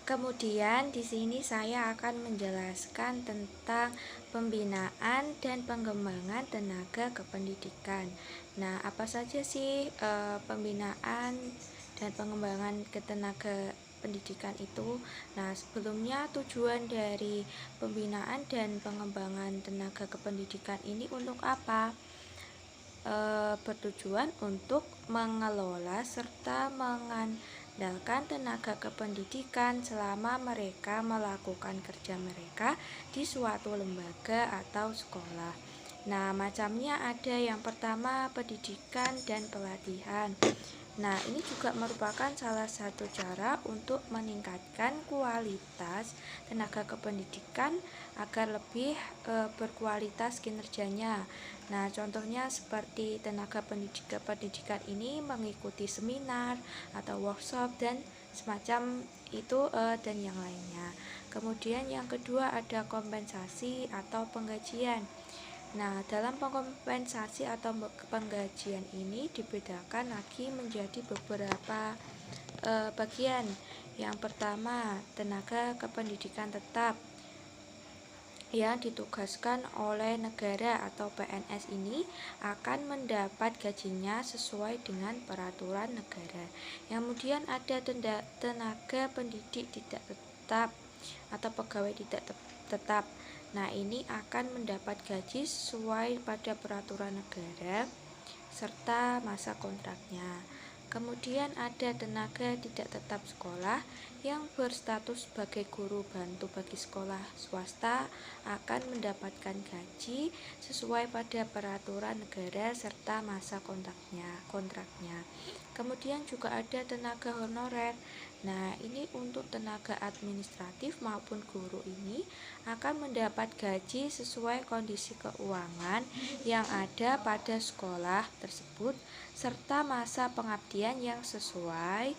Kemudian di sini saya akan menjelaskan tentang pembinaan dan pengembangan tenaga kependidikan. Nah, apa saja sih pembinaan dan pengembangan ketenaga pendidikan itu? Nah, sebelumnya tujuan dari pembinaan dan pengembangan tenaga kependidikan ini untuk apa? Bertujuan untuk mengelola serta mengandalkan tenaga kependidikan selama mereka melakukan kerja mereka di suatu lembaga atau sekolah. Nah, macamnya ada yang pertama pendidikan dan pelatihan. Nah, ini juga merupakan salah satu cara untuk meningkatkan kualitas tenaga kependidikan agar lebih berkualitas kinerjanya. Nah, contohnya seperti tenaga pendidikan ini mengikuti seminar atau workshop dan semacam itu dan yang lainnya. Kemudian yang kedua ada kompensasi atau penggajian. Nah, dalam kompensasi atau penggajian ini dibedakan lagi menjadi beberapa bagian. Yang pertama, tenaga kependidikan tetap yang ditugaskan oleh negara atau PNS ini akan mendapat gajinya sesuai dengan peraturan negara. Kemudian ada tenaga pendidik tidak tetap atau pegawai tidak tetap. Nah, ini akan mendapat gaji sesuai pada peraturan negara serta masa kontraknya. Kemudian ada tenaga tidak tetap sekolah yang berstatus sebagai guru bantu bagi sekolah swasta akan mendapatkan gaji sesuai pada peraturan negara serta masa kontraknya. Kemudian juga ada tenaga honorer. Nah, ini untuk tenaga administratif maupun guru ini akan mendapat gaji sesuai kondisi keuangan yang ada pada sekolah tersebut serta masa pengabdian yang sesuai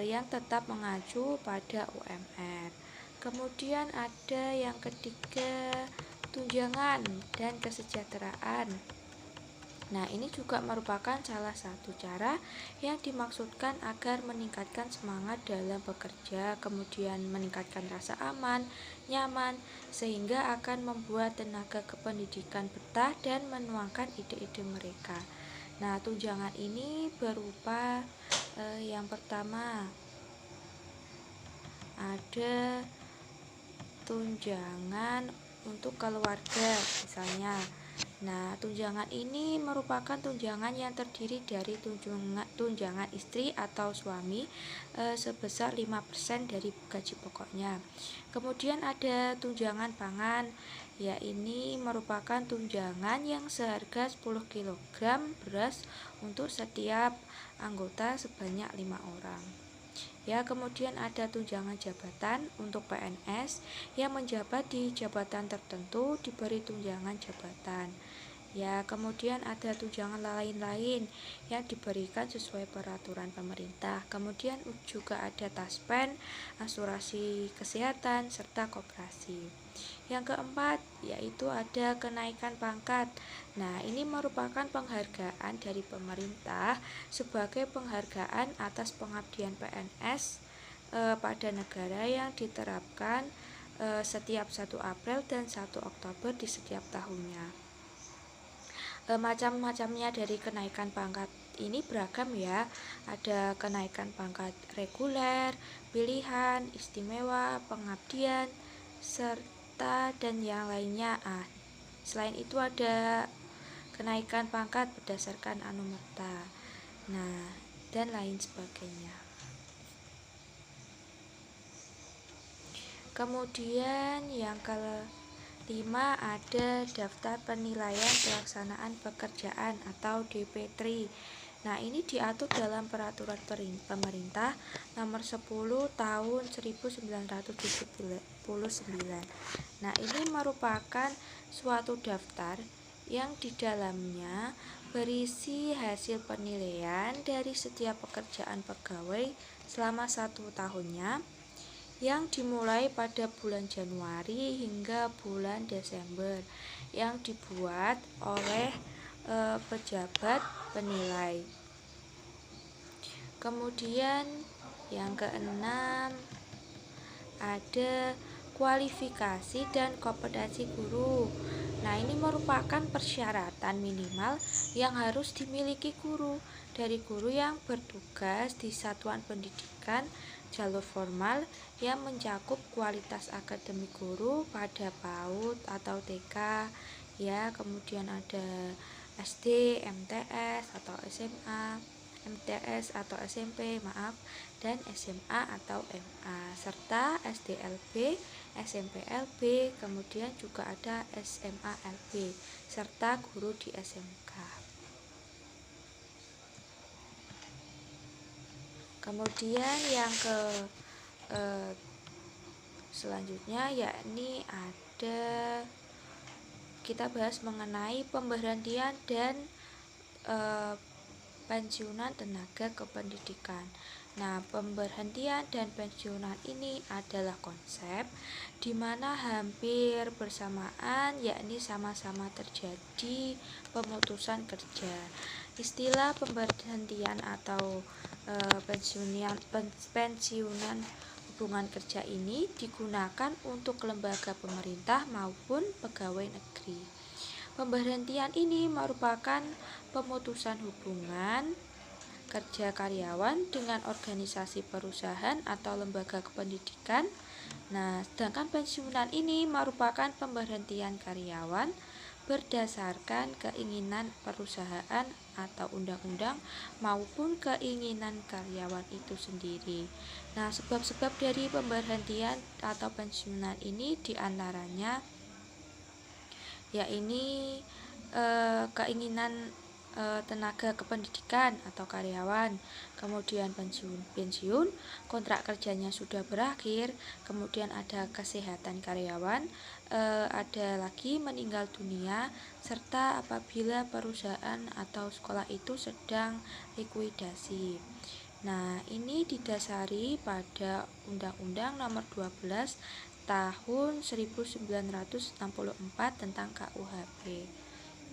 yang tetap mengacu pada UMR. Kemudian ada yang ketiga, tunjangan dan kesejahteraan. Nah, ini juga merupakan salah satu cara yang dimaksudkan agar meningkatkan semangat dalam bekerja, kemudian meningkatkan rasa aman, nyaman, sehingga akan membuat tenaga kependidikan betah dan menuangkan ide-ide mereka. Nah, tunjangan ini berupa yang pertama ada tunjangan untuk keluarga misalnya. Nah, tunjangan ini merupakan tunjangan yang terdiri dari tunjangan istri atau suami sebesar 5% dari gaji pokoknya. Kemudian ada tunjangan pangan, ya ini merupakan tunjangan yang seharga 10 kg beras untuk setiap anggota sebanyak 5 orang. Ya, kemudian ada tunjangan jabatan untuk PNS yang menjabat di jabatan tertentu diberi tunjangan jabatan. Ya, kemudian ada tunjangan lain-lain yang diberikan sesuai peraturan pemerintah. Kemudian juga ada taspen, asuransi kesehatan, serta koperasi. Yang keempat, yaitu ada kenaikan pangkat. Nah, ini merupakan penghargaan dari pemerintah sebagai penghargaan atas pengabdian PNS pada negara yang diterapkan setiap 1 April dan 1 Oktober di setiap tahunnya. Macam-macamnya dari kenaikan pangkat ini beragam ya. Ada kenaikan pangkat reguler, pilihan, istimewa, pengabdian, serta dan yang lainnya. Selain itu ada kenaikan pangkat berdasarkan anumerta. Nah, dan lain sebagainya. Kemudian yang kelima ada daftar penilaian pelaksanaan pekerjaan atau DP3. Nah, ini diatur dalam peraturan pemerintah nomor 10 tahun 1979. Nah, ini merupakan suatu daftar yang di dalamnya berisi hasil penilaian dari setiap pekerjaan pegawai selama 1 tahunnya yang dimulai pada bulan Januari hingga bulan Desember yang dibuat oleh pejabat penilai. Kemudian yang keenam ada kualifikasi dan kompetensi guru. Nah, ini merupakan persyaratan minimal yang harus dimiliki guru dari guru yang bertugas di satuan pendidikan jalur formal yang mencakup kualitas akademik guru pada PAUD atau TK, ya, kemudian ada SD, MTS atau SMA, MTS atau SMP, maaf, dan SMA atau MA, serta SDLB, SMPLB, kemudian juga ada SMALB, serta guru di SMK. Kemudian yang selanjutnya yakni ada kita bahas mengenai pemberhentian dan pensiunan tenaga kependidikan. Nah, pemberhentian dan pensiunan ini adalah konsep di mana hampir bersamaan, yakni sama-sama terjadi pemutusan kerja. Istilah pemberhentian atau pensiunan hubungan kerja ini digunakan untuk lembaga pemerintah maupun pegawai negeri. Pemberhentian ini merupakan pemutusan hubungan kerja karyawan dengan organisasi perusahaan atau lembaga kependidikan. Nah, sedangkan pensiunan ini merupakan pemberhentian karyawan berdasarkan keinginan perusahaan atau undang-undang maupun keinginan karyawan itu sendiri. Nah, sebab-sebab dari pemberhentian atau pensiunan ini diantaranya yakni keinginan tenaga kependidikan atau karyawan, kemudian pensiun, kontrak kerjanya sudah berakhir, kemudian ada kesehatan karyawan, ada lagi meninggal dunia, serta apabila perusahaan atau sekolah itu sedang likuidasi. Nah, ini didasari pada Undang-Undang Nomor 12 Tahun 1964 tentang KUHP.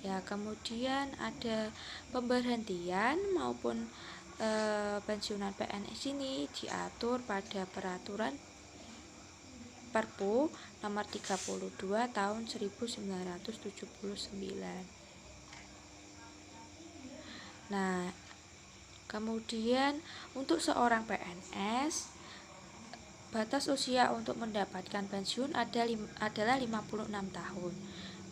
Ya, kemudian ada pemberhentian maupun pensiunan PNS ini diatur pada peraturan Perpu nomor 32 tahun 1979. Nah, kemudian untuk seorang PNS batas usia untuk mendapatkan pensiun adalah 56 tahun.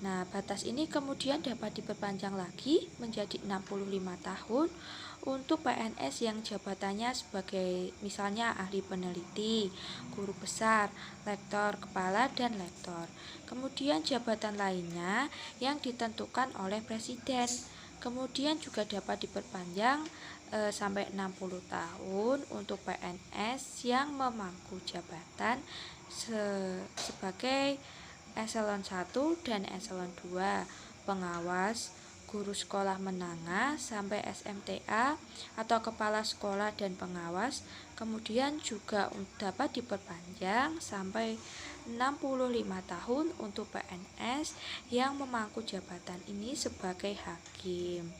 Nah, batas ini kemudian dapat diperpanjang lagi menjadi 65 tahun untuk PNS yang jabatannya sebagai misalnya ahli peneliti, guru besar, lektor, kepala, dan lektor. Kemudian jabatan lainnya yang ditentukan oleh presiden. Kemudian juga dapat diperpanjang sampai 60 tahun untuk PNS yang memangku jabatan sebagai Eselon 1 dan Eselon 2, pengawas, guru sekolah menengah sampai SMTA atau kepala sekolah dan pengawas. Kemudian juga dapat diperpanjang sampai 65 tahun untuk PNS yang memangku jabatan ini sebagai hakim.